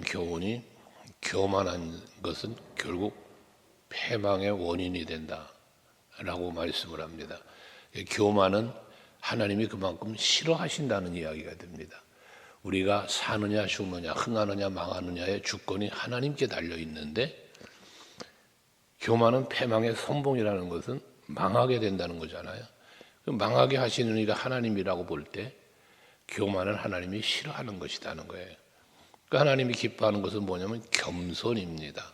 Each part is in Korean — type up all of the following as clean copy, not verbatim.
교훈이 교만한 것은 결국 패망의 원인이 된다라고 말씀을 합니다. 교만은 하나님이 그만큼 싫어하신다는 이야기가 됩니다. 우리가 사느냐 죽느냐 흥하느냐 망하느냐의 주권이 하나님께 달려 있는데, 교만은 패망의 선봉이라는 것은 망하게 된다는 거잖아요. 망하게 하시는 이가 하나님이라고 볼 때 교만은 하나님이 싫어하는 것이라는 거예요. 하나님이 기뻐하는 것은 뭐냐면 겸손입니다.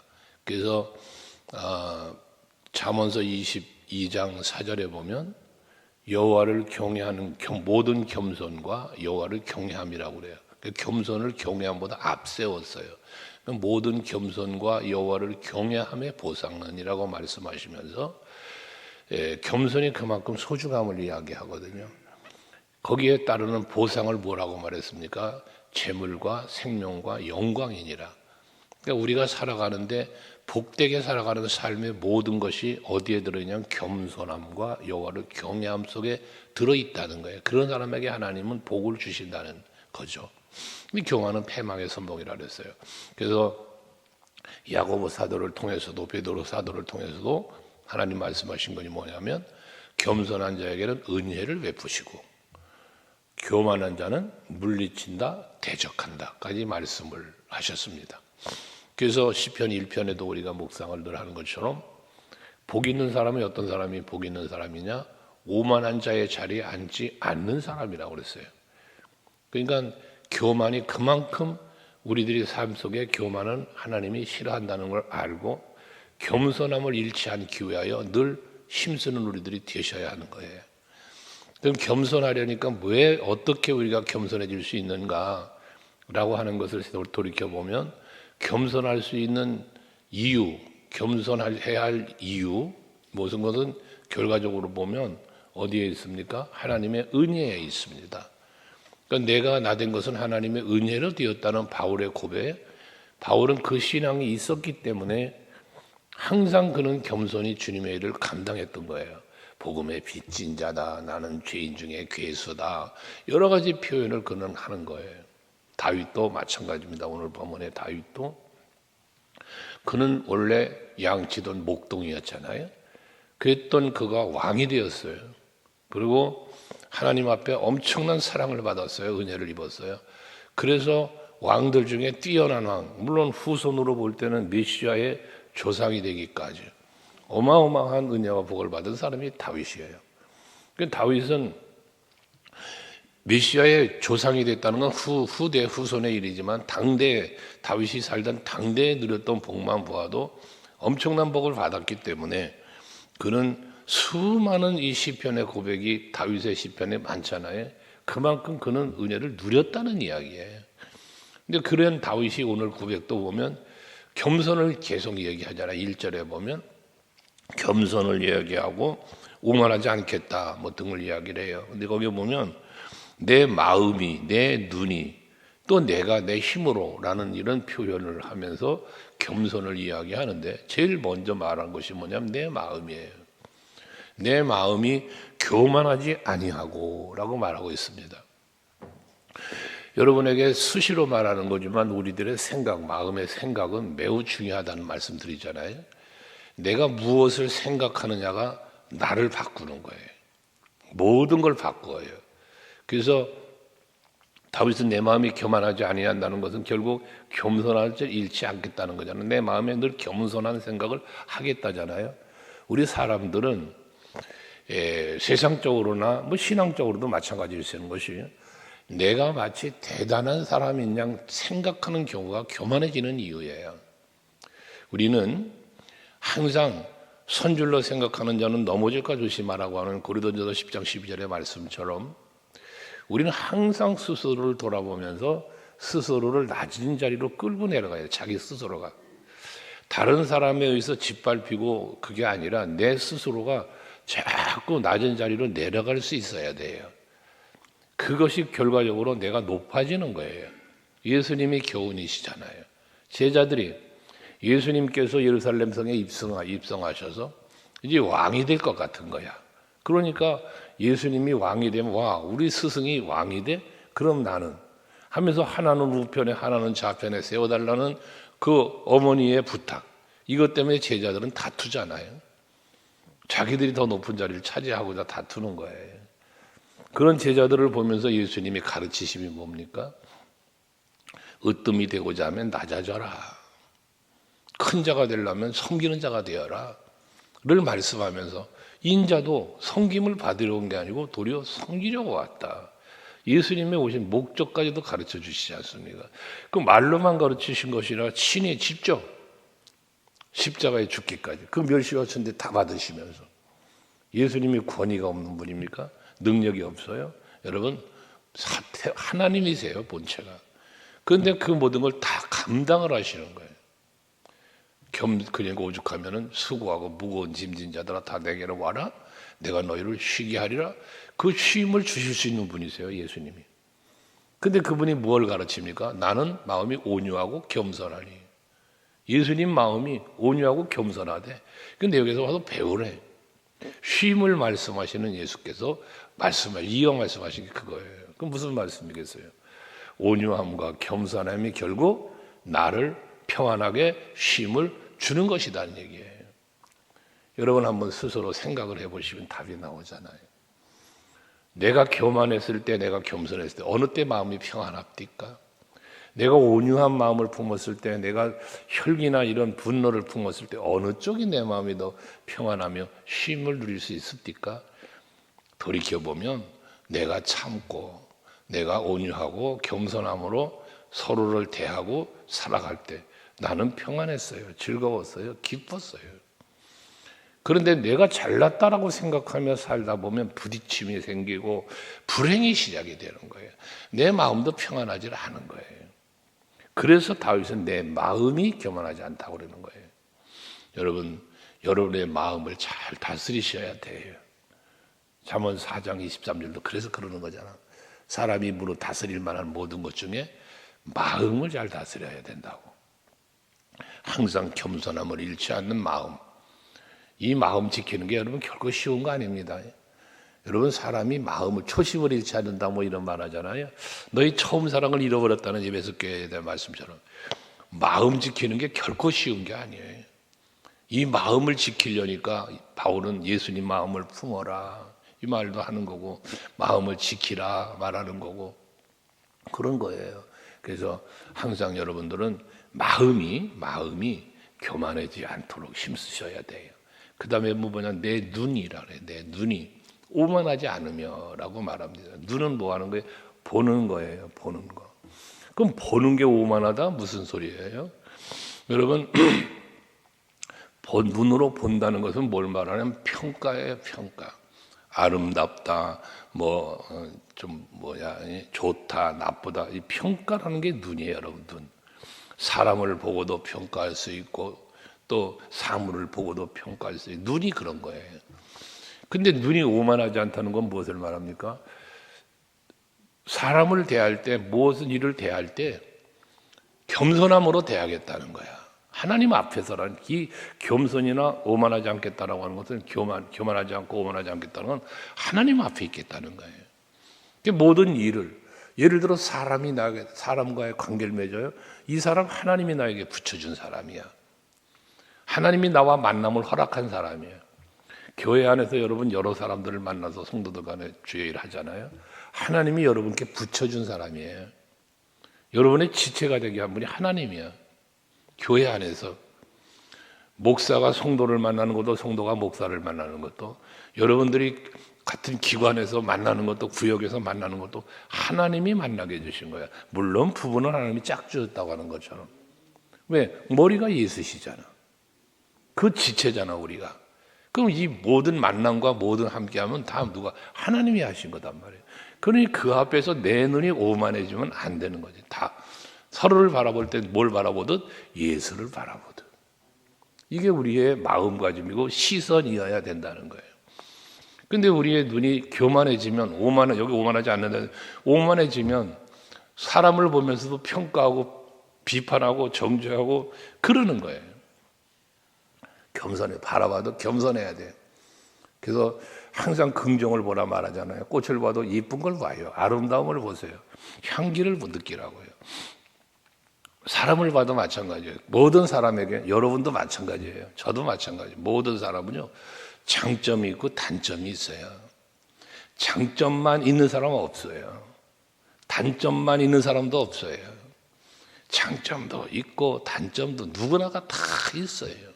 그래서 잠언서 22장 4절에 보면 여호와를 경외하는 모든 겸손과 여호와를 경외함이라고 그래요. 겸손을 경외함보다 앞세웠어요. 모든 겸손과 여호와를 경외함의 보상은이라고 말씀하시면서 겸손이 그만큼 소중함을 이야기하거든요. 거기에 따르는 보상을 뭐라고 말했습니까? 재물과 생명과 영광이니라. 그러니까 우리가 살아가는데 복되게 살아가는 삶의 모든 것이 어디에 들어있냐면 겸손함과 여호와를 경외함 속에 들어있다는 거예요. 그런 사람에게 하나님은 복을 주신다는 거죠. 이 교만은 패망의 선봉이라 그랬어요. 그래서 야고보 사도를 통해서도 베드로 사도를 통해서도 하나님 말씀하신 것이 뭐냐면 겸손한 자에게는 은혜를 베푸시고 교만한 자는 물리친다 대적한다까지 말씀을 하셨습니다. 그래서 시편 1편에도 우리가 묵상을 늘 하는 것처럼 복 있는 사람이 어떤 사람이 복 있는 사람이냐? 오만한 자의 자리에 앉지 않는 사람이라고 그랬어요. 그러니까 교만이 그만큼 우리들의 삶 속에 교만은 하나님이 싫어한다는 걸 알고 겸손함을 잃지 않기 위하여 늘 힘쓰는 우리들이 되셔야 하는 거예요. 그럼 겸손하려니까 왜 어떻게 우리가 겸손해질 수 있는가라고 하는 것을 돌이켜보면 겸손할 수 있는 이유, 겸손해야 할 이유, 무슨 것은 결과적으로 보면 어디에 있습니까? 하나님의 은혜에 있습니다. 그러니까 내가 나된 것은 하나님의 은혜로 되었다는 바울의 고백. 바울은 그 신앙이 있었기 때문에 항상 그는 겸손히 주님의 일을 감당했던 거예요. 복음의 빚진 자다, 나는 죄인 중에 괴수다, 여러 가지 표현을 그는 하는 거예요. 다윗도 마찬가지입니다. 오늘 본문의 다윗도 그는 원래 양치던 목동이었잖아요. 그랬던 그가 왕이 되었어요. 그리고 하나님 앞에 엄청난 사랑을 받았어요. 은혜를 입었어요. 그래서 왕들 중에 뛰어난 왕, 물론 후손으로 볼 때는 메시아의 조상이 되기까지 어마어마한 은혜와 복을 받은 사람이 다윗이에요. 다윗은 메시아의 조상이 됐다는 건 후대 후손의 일이지만 당대 다윗이 살던 당대에 누렸던 복만 보아도 엄청난 복을 받았기 때문에 그는 수많은 이 시편의 고백이 다윗의 시편에 많잖아요. 그만큼 그는 은혜를 누렸다는 이야기예요. 근데 그런 다윗이 오늘 고백도 보면 겸손을 계속 얘기하잖아요. 1절에 보면 겸손을 이야기하고 오만하지 않겠다 뭐 등을 이야기를 해요. 근데 거기 보면 내 마음이, 내 눈이, 또 내가 내 힘으로 라는 이런 표현을 하면서 겸손을 이야기하는데 제일 먼저 말한 것이 뭐냐면 내 마음이에요. 내 마음이 교만하지 아니하고 라고 말하고 있습니다. 여러분에게 수시로 말하는 거지만 우리들의 생각, 마음의 생각은 매우 중요하다는 말씀 드리잖아요. 내가 무엇을 생각하느냐가 나를 바꾸는 거예요. 모든 걸 바꿔요. 그래서 다윗은 내 마음이 교만하지 아니한다는 것은 결국 겸손할 줄 잃지 않겠다는 거잖아요. 내 마음에 늘 겸손한 생각을 하겠다잖아요. 우리 사람들은 세상적으로나 뭐 신앙적으로도 마찬가지일 수 있는 것이 내가 마치 대단한 사람인 양 생각하는 경우가 교만해지는 이유예요. 우리는 항상 선줄로 생각하는 자는 넘어질까 조심하라고 하는 고린도전서 10장 12절의 말씀처럼 우리는 항상 스스로를 돌아보면서 스스로를 낮은 자리로 끌고 내려가야 돼요. 자기 스스로가. 다른 사람에 의해서 짓밟히고 그게 아니라 내 스스로가 자꾸 낮은 자리로 내려갈 수 있어야 돼요. 그것이 결과적으로 내가 높아지는 거예요. 예수님이 교훈이시잖아요. 제자들이 예수님께서 예루살렘 성에 입성하셔서 이제 왕이 될 것 같은 거야. 그러니까 예수님이 왕이 되면 와, 우리 스승이 왕이 돼? 그럼 나는 하면서 하나는 우편에 하나는 좌편에 세워달라는 그 어머니의 부탁, 이것 때문에 제자들은 다투잖아요. 자기들이 더 높은 자리를 차지하고자 다투는 거예요. 그런 제자들을 보면서 예수님이 가르치심이 뭡니까? 으뜸이 되고자 하면 낮아져라. 큰 자가 되려면 섬기는 자가 되어라 를 말씀하면서 인자도 섬김을 받으러 온 게 아니고 도리어 섬기려고 왔다. 예수님의 오신 목적까지도 가르쳐 주시지 않습니까? 그 말로만 가르치신 것이 아니라 친히 직접 십자가에 죽기까지 그 멸시와 천대 다 받으시면서. 예수님이 권위가 없는 분입니까? 능력이 없어요? 여러분, 하나님이세요, 본체가. 그런데 그 모든 걸 다 감당을 하시는 거예요. 그러니까 오죽하면은 수고하고 무거운 짐진 자들아 다 내게로 와라. 내가 너희를 쉬게 하리라. 그 쉼을 주실 수 있는 분이세요, 예수님이. 근데 그분이 뭘 가르칩니까? 나는 마음이 온유하고 겸손하니. 예수님 마음이 온유하고 겸손하대. 근데 여기서 와서 배우래. 쉼을 말씀하시는 예수께서 이어 말씀하신 게 그거예요. 그럼 무슨 말씀이겠어요? 온유함과 겸손함이 결국 나를 평안하게 쉼을 주는 것이라는 얘기예요. 여러분 한번 스스로 생각을 해보시면 답이 나오잖아요. 내가 교만했을 때, 내가 겸손했을 때 어느 때 마음이 평안합니까? 내가 온유한 마음을 품었을 때, 내가 혈기나 이런 분노를 품었을 때 어느 쪽이 내 마음이 더 평안하며 쉼을 누릴 수 있습니까? 돌이켜보면 내가 참고 내가 온유하고 겸손함으로 서로를 대하고 살아갈 때 나는 평안했어요. 즐거웠어요. 기뻤어요. 그런데 내가 잘났다라고 생각하며 살다 보면 부딪힘이 생기고 불행이 시작이 되는 거예요. 내 마음도 평안하지 않은 거예요. 그래서 다윗은 내 마음이 교만하지 않다고 그러는 거예요. 여러분, 여러분의 마음을 잘 다스리셔야 돼요. 잠언 4장 23절도 그래서 그러는 거잖아. 사람이 무릇 다스릴 만한 모든 것 중에 마음을 잘 다스려야 된다고. 항상 겸손함을 잃지 않는 마음. 이 마음 지키는 게 여러분 결코 쉬운 거 아닙니다. 여러분 사람이 마음을 초심을 잃지 않는다 뭐 이런 말 하잖아요. 너희 처음 사랑을 잃어버렸다는 에베소 교회에 대한 말씀처럼 마음 지키는 게 결코 쉬운 게 아니에요. 이 마음을 지키려니까 바울은 예수님 마음을 품어라 이 말도 하는 거고 마음을 지키라 말하는 거고 그런 거예요. 그래서 항상 여러분들은 마음이 교만하지 않도록 힘쓰셔야 돼요. 그 다음에 뭐냐 내 눈이라 그래. 내 눈이 오만하지 않으며라고 말합니다. 눈은 뭐 하는 거예요? 보는 거예요. 보는 거. 그럼 보는 게 오만하다? 무슨 소리예요? 여러분 눈으로 본다는 것은 뭘 말하냐면 평가예요. 평가. 아름답다, 좋다, 나쁘다. 이 평가라는 게 눈이에요, 여러분. 눈. 사람을 보고도 평가할 수 있고 또 사물을 보고도 평가할 수 있고 눈이 그런 거예요. 근데 눈이 오만하지 않다는 건 무엇을 말합니까? 사람을 대할 때 무엇은 일을 대할 때 겸손함으로 대하겠다는 거야. 하나님 앞에서라는 이 겸손이나 오만하지 않겠다라고 하는 것은 교만하지 않고 오만하지 않겠다는 건 하나님 앞에 있겠다는 거예요. 모든 일을 예를 들어 사람과의 관계를 맺어요. 이 사람 하나님이 나에게 붙여준 사람이야. 하나님이 나와 만남을 허락한 사람이에요. 교회 안에서 여러분 여러 사람들을 만나서 성도들 간에 주의 일 하잖아요. 하나님이 여러분께 붙여준 사람이에요. 여러분의 지체가 되게 한 분이 하나님이야. 교회 안에서 목사가 성도를 만나는 것도 성도가 목사를 만나는 것도 여러분들이 같은 기관에서 만나는 것도 구역에서 만나는 것도 하나님이 만나게 해주신 거야. 물론 부부는 하나님이 짝지었다고 하는 것처럼. 왜? 머리가 예수시잖아. 그 지체잖아 우리가. 그럼 이 모든 만남과 모든 함께하면 다 누가? 하나님이 하신 거단 말이에요. 그러니 그 앞에서 내 눈이 오만해지면 안 되는 거지. 다 서로를 바라볼 때 뭘 바라보듯? 예수를 바라보듯. 이게 우리의 마음가짐이고 시선이어야 된다는 거예요. 근데 우리의 눈이 교만해지면 여기 오만하지 않는다. 오만해지면 사람을 보면서도 평가하고 비판하고 정죄하고 그러는 거예요. 바라봐도 겸손해야 돼. 그래서 항상 긍정을 보라 말하잖아요. 꽃을 봐도 예쁜 걸 봐요. 아름다움을 보세요. 향기를 느끼라고요. 사람을 봐도 마찬가지예요. 모든 사람에게, 여러분도 마찬가지예요. 저도 마찬가지예요. 모든 사람은요, 장점이 있고 단점이 있어요. 장점만 있는 사람은 없어요. 단점만 있는 사람도 없어요. 장점도 있고 단점도 누구나가 다 있어요.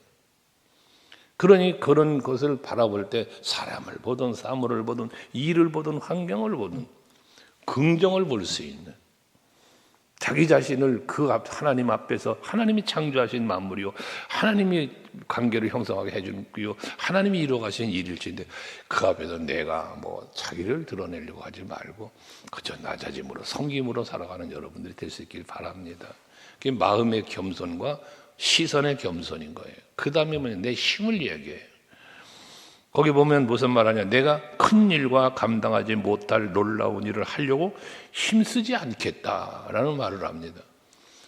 그러니 그런 것을 바라볼 때 사람을 보든 사물을 보든 일을 보든 환경을 보든 긍정을 볼 수 있는, 자기 자신을 그 하나님 앞에서, 하나님이 창조하신 만물이요, 하나님이 관계를 형성하게 해주고요, 하나님이 이루어가신 일일지인데 그 앞에서 내가 뭐 자기를 드러내려고 하지 말고 그저 낮아짐으로 섬김으로 살아가는 여러분들이 될 수 있길 바랍니다. 그게 마음의 겸손과 시선의 겸손인 거예요. 그 다음에 뭐냐, 내 힘을 얘기해요. 거기 보면 무슨 말하냐, 내가 큰 일과 감당하지 못할 놀라운 일을 하려고 힘쓰지 않겠다라는 말을 합니다.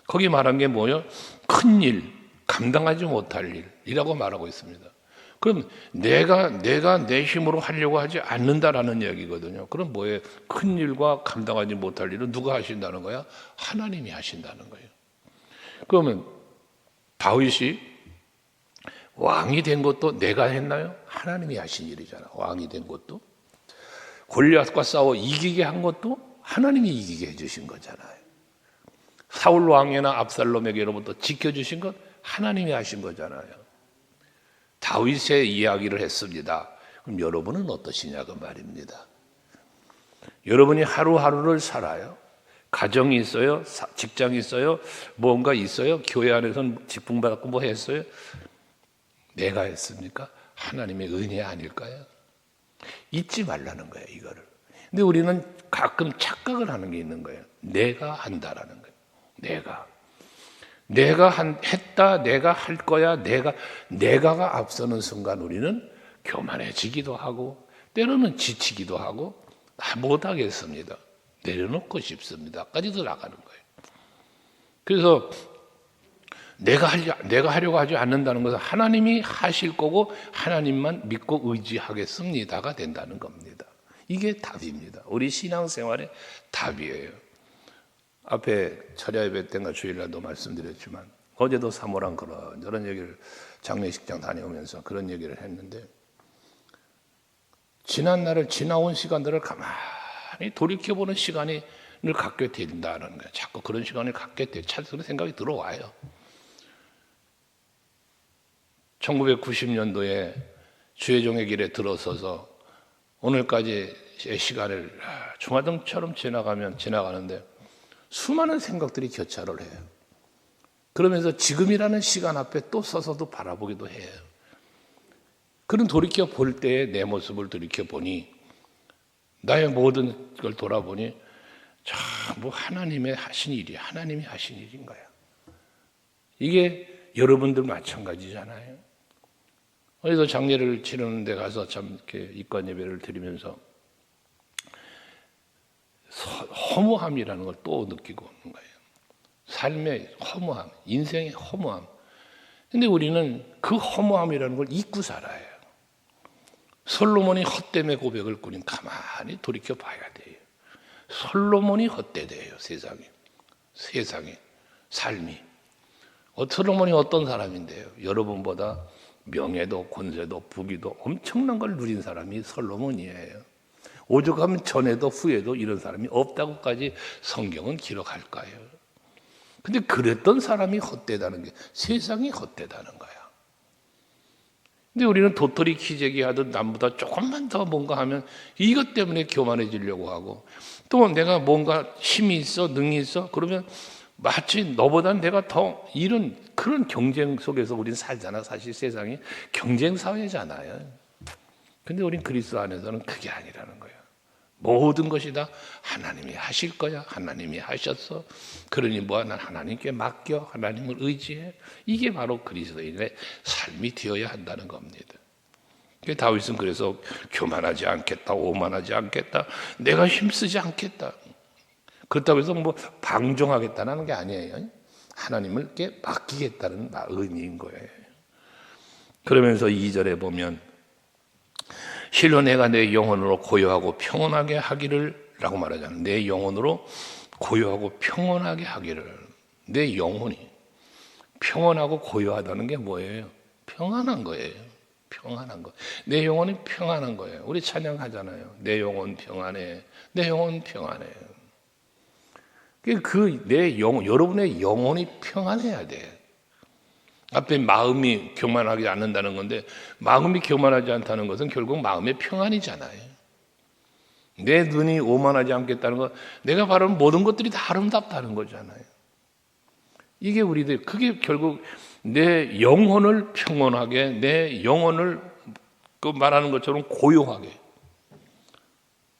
거기 말한 게 뭐예요? 큰 일, 감당하지 못할 일이라고 말하고 있습니다. 그럼 내가 내 힘으로 하려고 하지 않는다라는 이야기거든요. 그럼 뭐예요? 큰 일과 감당하지 못할 일은 누가 하신다는 거야? 하나님이 하신다는 거예요. 그러면 다윗이 왕이 된 것도 내가 했나요? 하나님이 하신 일이잖아. 왕이 된 것도. 골리앗과 싸워 이기게 한 것도 하나님이 이기게 해주신 거잖아요. 사울 왕이나 압살롬에게로부터 지켜주신 것 하나님이 하신 거잖아요. 다윗의 이야기를 했습니다. 그럼 여러분은 어떠시냐 그 말입니다. 여러분이 하루하루를 살아요. 가정이 있어요? 직장이 있어요? 뭔가 있어요? 교회 안에서는 직분 받고 뭐 했어요? 내가 했습니까? 하나님의 은혜 아닐까요? 잊지 말라는 거예요, 이거를. 근데 우리는 가끔 착각을 하는 게 있는 거예요. 내가 한다라는 거예요. 내가 했다, 내가 할 거야, 내가가 앞서는 순간 우리는 교만해지기도 하고, 때로는 지치기도 하고, 못하겠습니다. 내려놓고 싶습니다. 까지도 나가는 거예요. 그래서 내가 하려고 하지 않는다는 것은 하나님이 하실 거고 하나님만 믿고 의지하겠습니다가 된다는 겁니다. 이게 답입니다. 우리 신앙생활의 답이에요. 앞에 철야 예배 때인가 주일날도 말씀드렸지만 어제도 사모랑 그런 얘기를 장례식장 다녀오면서 그런 얘기를 했는데, 지난 날을, 지나온 시간들을 가만히 돌이켜보는 시간을 갖게 된다는 거예요. 자꾸 그런 시간을 갖게 돼. 그런 생각이 들어와요. 1990년도에 주혜종의 길에 들어서서 오늘까지의 시간을 주마등처럼 지나가는데 수많은 생각들이 교차를 해요. 그러면서 지금이라는 시간 앞에 또 서서도 바라보기도 해요. 그런 돌이켜 볼 때에 내 모습을 돌이켜 보니, 나의 모든 걸 돌아보니 전부 하나님의 하신 일이, 하나님이 하신 일인 거야. 이게 여러분들 마찬가지잖아요. 그래서 장례를 치르는 데 가서 참 이렇게 입관 예배를 드리면서 허무함이라는 걸 또 느끼고 오는 거예요. 삶의 허무함, 인생의 허무함. 근데 우리는 그 허무함이라는 걸 잊고 살아요. 솔로몬이 헛됨의 고백을 꾸린, 가만히 돌이켜 봐야 돼요. 솔로몬이 헛되대요, 세상이, 삶이. 솔로몬이 어떤 사람인데요? 여러분보다 명예도 권세도 부귀도 엄청난 걸 누린 사람이 솔로몬이에요. 오죽하면 전에도 후에도 이런 사람이 없다고까지 성경은 기록할까요? 근데 그랬던 사람이 헛되다는 게, 세상이 헛되다는 거야. 근데 우리는 도토리 키재기 하듯 남보다 조금만 더 뭔가 하면 이것 때문에 교만해지려고 하고, 또 내가 뭔가 힘이 있어, 능이 있어, 그러면 마치 너보다 내가 더 이런 그런 경쟁 속에서 우리는 살잖아. 사실 세상이 경쟁 사회잖아요. 근데 우린 그리스도 안에서는 그게 아니라는 거예요. 모든 것이 다 하나님이 하실 거야. 하나님이 하셨어. 그러니 뭐야, 난 하나님께 맡겨, 하나님을 의지해. 이게 바로 그리스도인의 삶이 되어야 한다는 겁니다. 다윗은 그래서 교만하지 않겠다, 오만하지 않겠다, 내가 힘쓰지 않겠다. 그렇다고 해서 뭐 방종하겠다는 게 아니에요. 하나님께 맡기겠다는 의미인 거예요. 그러면서 2절에 보면 실로 내가 내 영혼으로 고요하고 평온하게 하기를 라고 말하잖아요. 내 영혼으로 고요하고 평온하게 하기를. 내 영혼이 평온하고 고요하다는 게 뭐예요? 평안한 거예요. 평안한 거. 내 영혼이 평안한 거예요. 우리 찬양하잖아요. 내 영혼 평안해. 내 영혼 평안해. 내 영혼, 여러분의 영혼이 평안해야 돼. 앞에 마음이 교만하지 않는다는 건데, 마음이 교만하지 않다는 것은 결국 마음의 평안이잖아요. 내 눈이 오만하지 않겠다는 건 내가 바라는 모든 것들이 다 아름답다는 거잖아요. 이게 우리들, 그게 결국 내 영혼을 평온하게, 내 영혼을 그 말하는 것처럼 고요하게,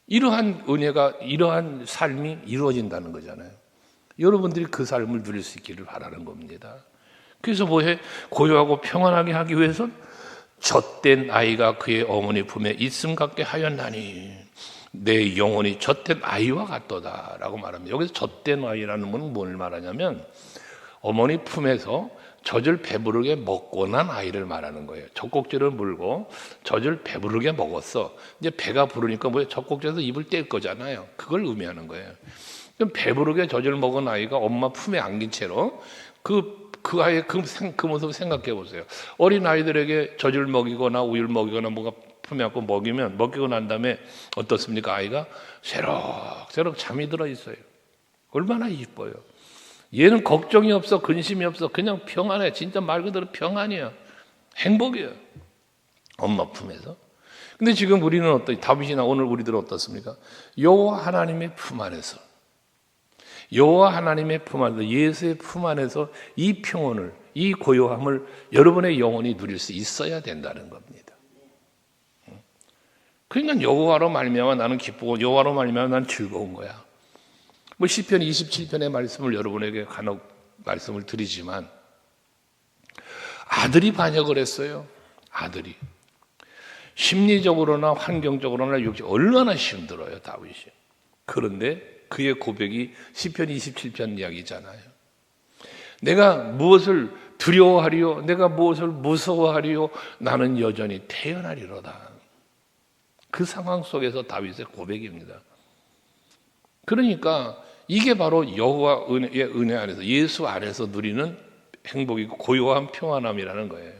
이러한 은혜가, 이러한 삶이 이루어진다는 거잖아요. 여러분들이 그 삶을 누릴 수 있기를 바라는 겁니다. 그래서 뭐해? 고요하고 평안하게 하기 위해서는 젖된 아이가 그의 어머니 품에 있음 같게 하였나니 내 영혼이 젖된 아이와 같도다 라고 말합니다. 여기서 젖된 아이라는 건 뭘 말하냐면 어머니 품에서 젖을 배부르게 먹고 난 아이를 말하는 거예요. 젖꼭지를 물고 젖을 배부르게 먹었어. 이제 배가 부르니까 뭐예요? 젖꼭지에서 입을 뗄 거잖아요. 그걸 의미하는 거예요. 그럼 배부르게 젖을 먹은 아이가 엄마 품에 안긴 채로 그 아이의 그 모습을 생각해 보세요. 어린 아이들에게 젖을 먹이거나 우유를 먹이거나 뭐가 품에 안고 먹이고 난 다음에 어떻습니까? 아이가 새록새록 잠이 들어 있어요. 얼마나 이뻐요. 얘는 걱정이 없어, 근심이 없어, 그냥 평안해. 진짜 말 그대로 평안이야. 행복이에요. 엄마 품에서. 근데 지금 우리는 다윗이나 오늘 우리들은 어떻습니까? 여호와 하나님의 품 안에서, 여호와 하나님의 품 안에서, 예수의 품 안에서 이 평온을, 이 고요함을 여러분의 영혼이 누릴 수 있어야 된다는 겁니다. 그러니까 여호와로 말미암아 나는 기쁘고 여호와로 말미암아 나는 즐거운 거야. 뭐 시편 27편의 말씀을 여러분에게 간혹 말씀을 드리지만 아들이 반역을 했어요. 아들이 심리적으로나 환경적으로나 얼마나 힘들어요, 다윗이. 그런데 그의 고백이 시편 27편 이야기잖아요. 내가 무엇을 두려워하리요? 내가 무엇을 무서워하리요? 나는 여전히 태어나리로다. 그 상황 속에서 다윗의 고백입니다. 그러니까 이게 바로 여호와의 은혜 안에서, 예수 안에서 누리는 행복이고 고요한 평안함이라는 거예요.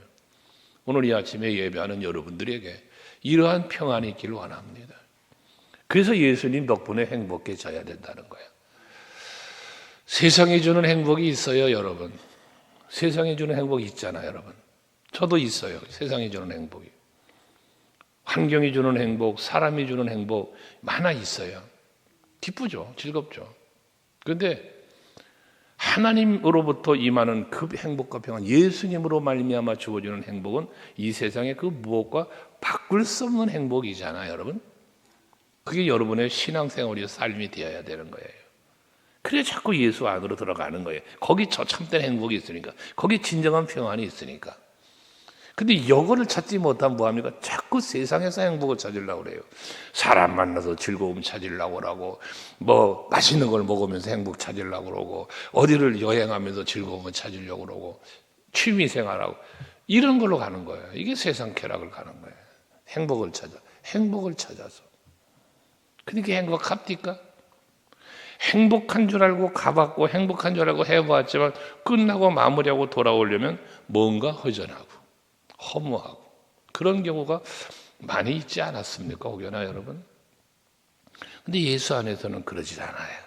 오늘 이 아침에 예배하는 여러분들에게 이러한 평안이 있기를 원합니다. 그래서 예수님 덕분에 행복해져야 된다는 거예요. 세상이 주는 행복이 있어요, 여러분. 세상이 주는 행복이 있잖아요, 여러분. 저도 있어요, 세상이 주는 행복이. 환경이 주는 행복, 사람이 주는 행복 많아 있어요. 기쁘죠, 즐겁죠. 그런데 하나님으로부터 임하는 그 행복과 평안, 예수님으로 말미암아 주어지는 행복은 이 세상의 그 무엇과 바꿀 수 없는 행복이잖아요, 여러분. 그게 여러분의 신앙생활의 삶이 되어야 되는 거예요. 그래 자꾸 예수 안으로 들어가는 거예요. 거기 저 참된 행복이 있으니까, 거기 진정한 평안이 있으니까. 근데 이거를 찾지 못하면 뭐합니까? 자꾸 세상에서 행복을 찾으려고 그래요. 사람 만나서 즐거움 찾으려고 그러고, 뭐 맛있는 걸 먹으면서 행복 찾으려고 그러고, 어디를 여행하면서 즐거움을 찾으려고 그러고, 취미생활하고 이런 걸로 가는 거예요. 이게 세상 쾌락을 가는 거예요. 행복을 찾아서. 그러니까 행복합니까? 행복한 줄 알고 가봤고 행복한 줄 알고 해보았지만 끝나고 마무리하고 돌아오려면 뭔가 허전하고 허무하고 그런 경우가 많이 있지 않았습니까? 혹여나 여러분. 근데 예수 안에서는 그러지 않아요.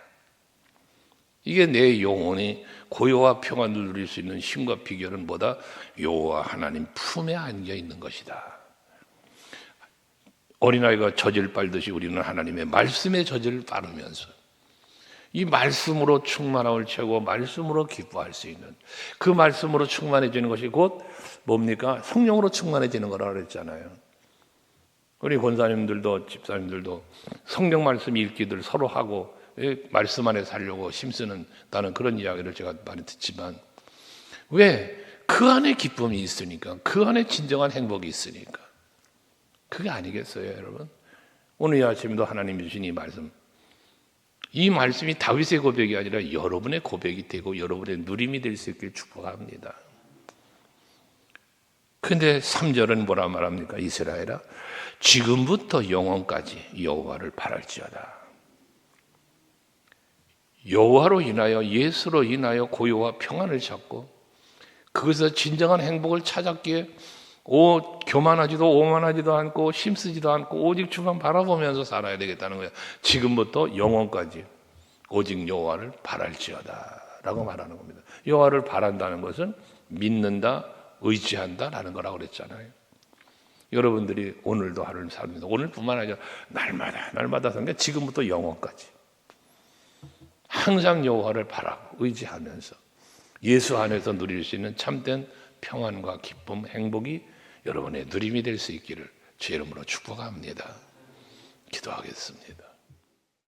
이게 내 영혼이 고요와 평안을 누릴 수 있는 힘과 비결은 뭐다? 여호와 하나님 품에 안겨 있는 것이다. 어린아이가 젖을 빨듯이 우리는 하나님의 말씀의 젖을 빨으면서 이 말씀으로 충만함을 채우고 말씀으로 기뻐할 수 있는, 그 말씀으로 충만해지는 것이 곧 뭡니까? 성령으로 충만해지는 거라고 그랬잖아요. 우리 권사님들도 집사님들도 성령 말씀 읽기들 서로 하고 말씀 안에 살려고 힘쓰는다는 그런 이야기를 제가 많이 듣지만, 왜? 그 안에 기쁨이 있으니까, 그 안에 진정한 행복이 있으니까. 그게 아니겠어요, 여러분? 오늘 이 아침에도 하나님 주신 이 말씀, 이 말씀이 다윗의 고백이 아니라 여러분의 고백이 되고 여러분의 누림이 될 수 있길 축복합니다. 근데 3절은 뭐라 말합니까? 이스라엘아, 지금부터 영원까지 여호와를 바랄지어다. 여호와로 인하여, 예수로 인하여 고요와 평안을 찾고 그것에서 진정한 행복을 찾았기에 교만하지도 오만하지도 않고 힘쓰지도 않고 오직 주만 바라보면서 살아야 되겠다는 거예요. 지금부터 영원까지 오직 여호와를 바랄지어다 라고 말하는 겁니다. 여호와를 바란다는 것은 믿는다, 의지한다라는 거라고 그랬잖아요. 여러분들이 오늘도 하루를 삽니다. 오늘뿐만 아니라 날마다 사는 게 지금부터 영원까지 항상 여호와를 바라고 의지하면서 예수 안에서 누릴 수 있는 참된 평안과 기쁨, 행복이 여러분의 누림이 될 수 있기를 주의 이름으로 축복합니다. 기도하겠습니다.